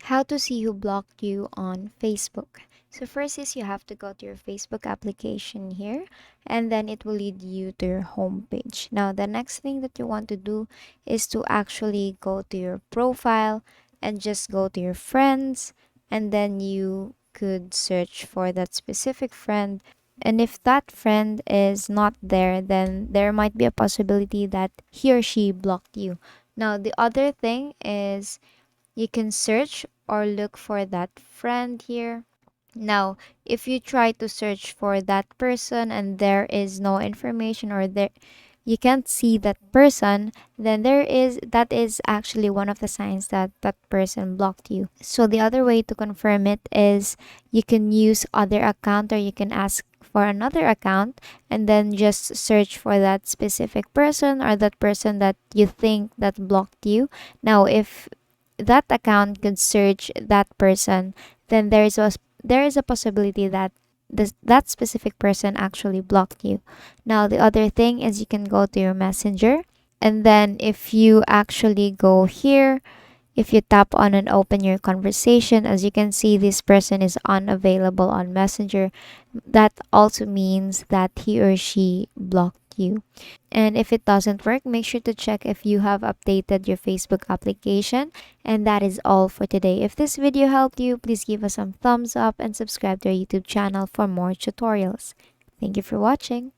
How to see who blocked you on Facebook. So first is you have to go to your Facebook application here, and then it will lead you to your home page. Now the next thing that you want to do is to actually go to your profile and just go to your friends, and then you could search for that specific friend. And if that friend is not there, then there might be a possibility that he or she blocked you. Now the other thing is you can search or look for that friend here. Now, if you try to search for that person and there is no information, or there you can't see that person, then that is actually one of the signs that that person blocked you. So the other way to confirm it is you can use other account, or you can ask for another account and then just search for that specific person or that person that you think that blocked you. Now, if that account could search that person, then there is a possibility that that specific person actually blocked you. Now the other thing is you can go to your messenger, and then if you actually go here, if you tap on and open your conversation, as you can see, this person is unavailable on Messenger. That also means that he or she blocked you. And if it doesn't work, make sure to check if you have updated your Facebook application. And that is all for today. If this video helped you, please give us some thumbs up and subscribe to our YouTube channel for more tutorials. Thank you for watching.